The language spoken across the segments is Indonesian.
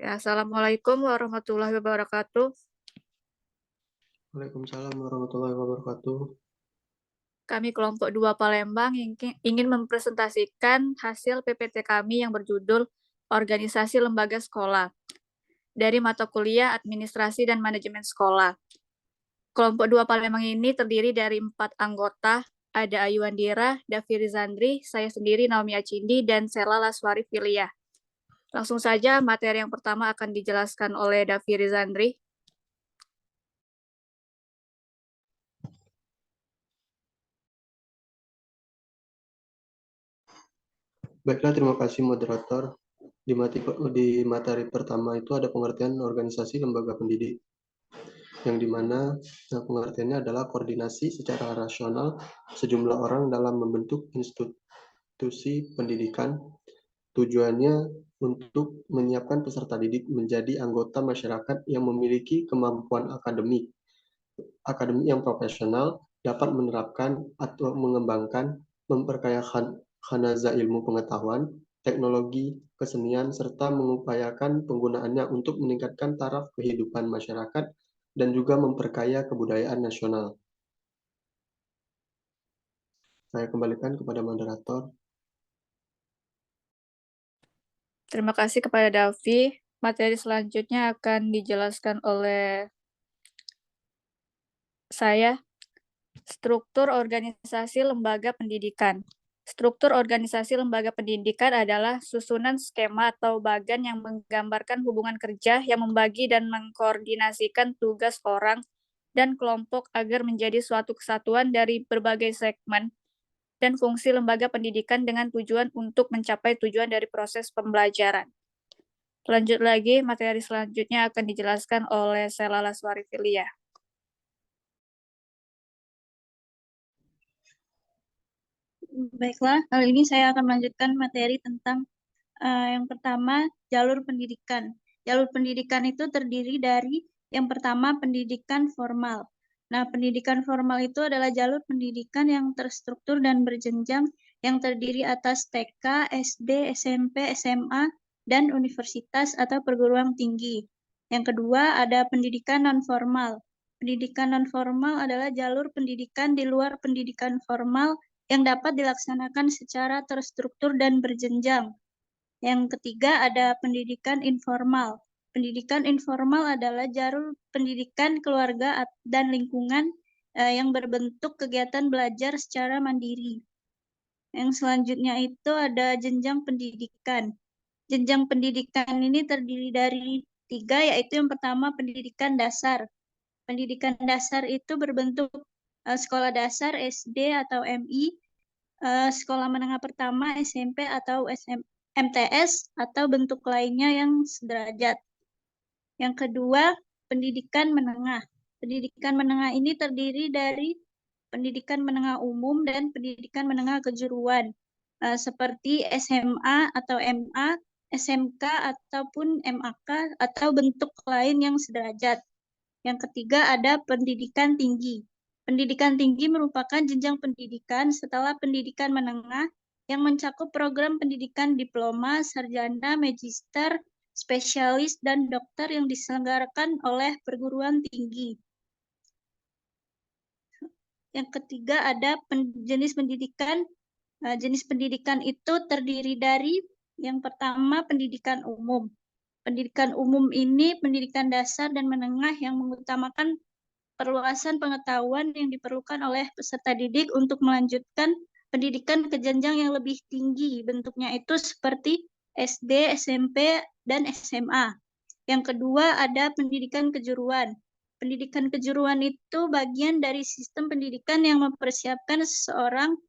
Ya, Assalamualaikum warahmatullahi wabarakatuh. Waalaikumsalam warahmatullahi wabarakatuh. Kami kelompok 2 Palembang ingin mempresentasikan hasil PPT kami yang berjudul Organisasi Lembaga Sekolah dari mata kuliah Administrasi dan Manajemen Sekolah. Kelompok 2 Palembang ini terdiri dari 4 anggota, ada Ayu Andira, Davi Rizandri, saya sendiri Naomi Acindi, dan Sela Laswari Filia. Langsung saja materi yang pertama akan dijelaskan oleh Davi Rizandri. Baiklah, terima kasih moderator. Di materi pertama itu ada pengertian organisasi lembaga pendidik, yang dimana pengertiannya adalah koordinasi secara rasional sejumlah orang dalam membentuk institusi pendidikan. Tujuannya untuk menyiapkan peserta didik menjadi anggota masyarakat yang memiliki kemampuan akademik yang profesional, dapat menerapkan atau mengembangkan, memperkaya khanaza ilmu pengetahuan, teknologi, kesenian, serta mengupayakan penggunaannya untuk meningkatkan taraf kehidupan masyarakat dan juga memperkaya kebudayaan nasional. Saya kembalikan kepada moderator. Terima kasih kepada Davi. Materi selanjutnya akan dijelaskan oleh saya, struktur organisasi lembaga pendidikan. Struktur organisasi lembaga pendidikan adalah susunan skema atau bagan yang menggambarkan hubungan kerja yang membagi dan mengkoordinasikan tugas orang dan kelompok agar menjadi suatu kesatuan dari berbagai segmen dan fungsi lembaga pendidikan dengan tujuan untuk mencapai tujuan dari proses pembelajaran. Lanjut lagi, materi selanjutnya akan dijelaskan oleh Sela Laswari Filia. Baiklah, kali ini saya akan melanjutkan materi tentang yang pertama, jalur pendidikan. Jalur pendidikan itu terdiri dari yang pertama, pendidikan formal. Nah, pendidikan formal itu adalah jalur pendidikan yang terstruktur dan berjenjang yang terdiri atas TK, SD, SMP, SMA, dan universitas atau perguruan tinggi. Yang kedua, ada pendidikan non-formal. Pendidikan non-formal adalah jalur pendidikan di luar pendidikan formal yang dapat dilaksanakan secara terstruktur dan berjenjang. Yang ketiga ada pendidikan informal. Pendidikan informal adalah jalur pendidikan keluarga dan lingkungan yang berbentuk kegiatan belajar secara mandiri. Yang selanjutnya itu ada jenjang pendidikan. Jenjang pendidikan ini terdiri dari 3, yaitu yang pertama pendidikan dasar. Pendidikan dasar itu berbentuk sekolah dasar, SD atau MI, sekolah menengah pertama, SMP atau MTS, atau bentuk lainnya yang sederajat. Yang kedua, pendidikan menengah. Pendidikan menengah ini terdiri dari pendidikan menengah umum dan pendidikan menengah kejuruan, seperti SMA atau MA, SMK ataupun MAK, atau bentuk lain yang sederajat. Yang ketiga ada pendidikan tinggi. Pendidikan tinggi merupakan jenjang pendidikan setelah pendidikan menengah yang mencakup program pendidikan diploma, sarjana, magister, spesialis, dan dokter yang diselenggarakan oleh perguruan tinggi. Yang ketiga ada jenis pendidikan. Jenis pendidikan itu terdiri dari yang pertama pendidikan umum. Pendidikan umum ini pendidikan dasar dan menengah yang mengutamakan perluasan pengetahuan yang diperlukan oleh peserta didik untuk melanjutkan pendidikan ke jenjang yang lebih tinggi. Bentuknya itu seperti SD, SMP, dan SMA. Yang kedua ada pendidikan kejuruan. Pendidikan kejuruan itu bagian dari sistem pendidikan yang mempersiapkan seseorang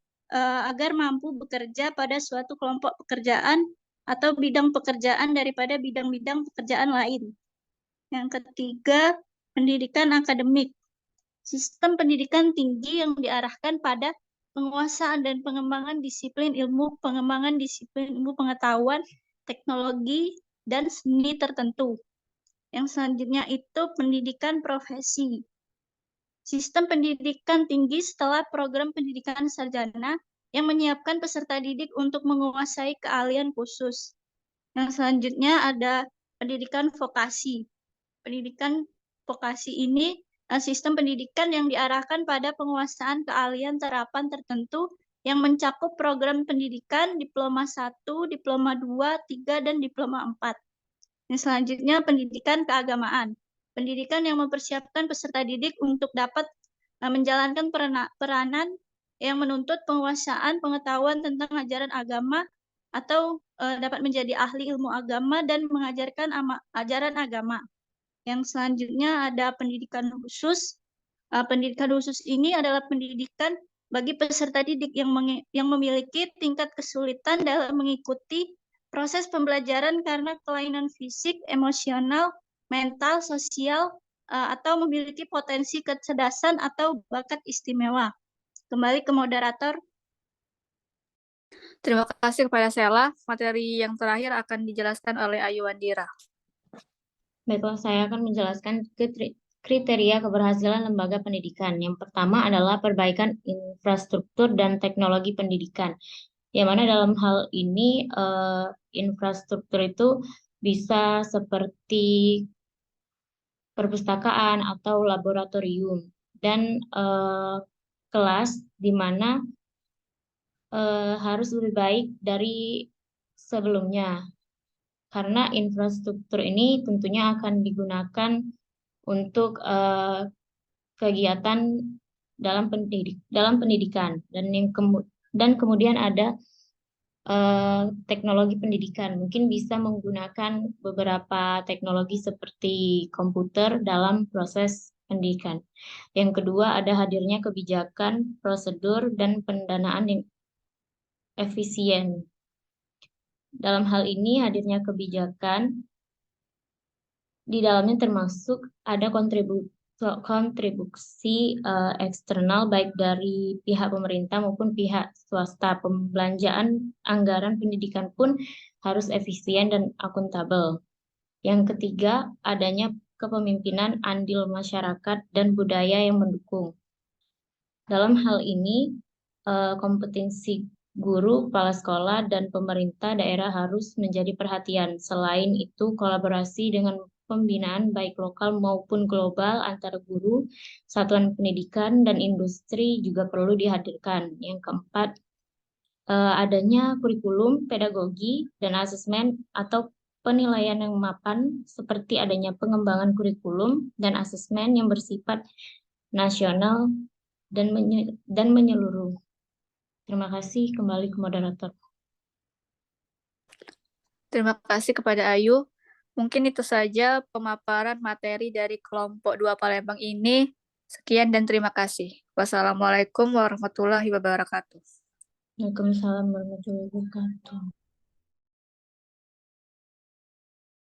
agar mampu bekerja pada suatu kelompok pekerjaan atau bidang pekerjaan daripada bidang-bidang pekerjaan lain. Yang ketiga, pendidikan akademik. Sistem pendidikan tinggi yang diarahkan pada penguasaan dan pengembangan disiplin ilmu, pengembangan disiplin ilmu pengetahuan, teknologi, dan seni tertentu. Yang selanjutnya itu pendidikan profesi. Sistem pendidikan tinggi setelah program pendidikan sarjana yang menyiapkan peserta didik untuk menguasai keahlian khusus. Yang selanjutnya ada pendidikan vokasi. Pendidikan vokasi ini sistem pendidikan yang diarahkan pada penguasaan keahlian terapan tertentu yang mencakup program pendidikan diploma 1, diploma 2, 3, dan diploma 4. Yang selanjutnya pendidikan keagamaan. Pendidikan yang mempersiapkan peserta didik untuk dapat menjalankan peranan yang menuntut penguasaan pengetahuan tentang ajaran agama atau dapat menjadi ahli ilmu agama dan mengajarkan ajaran agama. Yang selanjutnya ada pendidikan khusus. Pendidikan khusus ini adalah pendidikan bagi peserta didik yang memiliki tingkat kesulitan dalam mengikuti proses pembelajaran karena kelainan fisik, emosional, mental, sosial, atau memiliki potensi kecerdasan atau bakat istimewa. Kembali ke moderator. Terima kasih kepada Sela. Materi yang terakhir akan dijelaskan oleh Ayu Wandira. Baiklah, saya akan menjelaskan kriteria keberhasilan lembaga pendidikan. Yang pertama adalah perbaikan infrastruktur dan teknologi pendidikan. Yang mana dalam hal ini infrastruktur itu bisa seperti perpustakaan atau laboratorium dan kelas di mana harus lebih baik dari sebelumnya. Karena infrastruktur ini tentunya akan digunakan untuk kegiatan dalam pendidikan dan kemudian ada teknologi pendidikan. Mungkin bisa menggunakan beberapa teknologi seperti komputer dalam proses pendidikan. Yang kedua ada hadirnya kebijakan, prosedur, dan pendanaan yang efisien. Dalam hal ini hadirnya kebijakan di dalamnya termasuk ada kontribusi eksternal baik dari pihak pemerintah maupun pihak swasta. Pembelanjaan anggaran pendidikan pun harus efisien dan akuntabel. Yang ketiga, adanya kepemimpinan, andil masyarakat, dan budaya yang mendukung. Dalam hal ini, kompetensi guru, kepala sekolah, dan pemerintah daerah harus menjadi perhatian. Selain itu, kolaborasi dengan pembinaan baik lokal maupun global antara guru, satuan pendidikan, dan industri juga perlu dihadirkan. Yang keempat, adanya kurikulum, pedagogi, dan asesmen atau penilaian yang mapan seperti adanya pengembangan kurikulum dan asesmen yang bersifat nasional dan menyeluruh. Terima kasih, kembali ke moderator. Terima kasih kepada Ayu. Mungkin itu saja pemaparan materi dari kelompok 2 Palembang ini. Sekian dan terima kasih. Wassalamualaikum warahmatullahi wabarakatuh. Waalaikumsalam warahmatullahi wabarakatuh.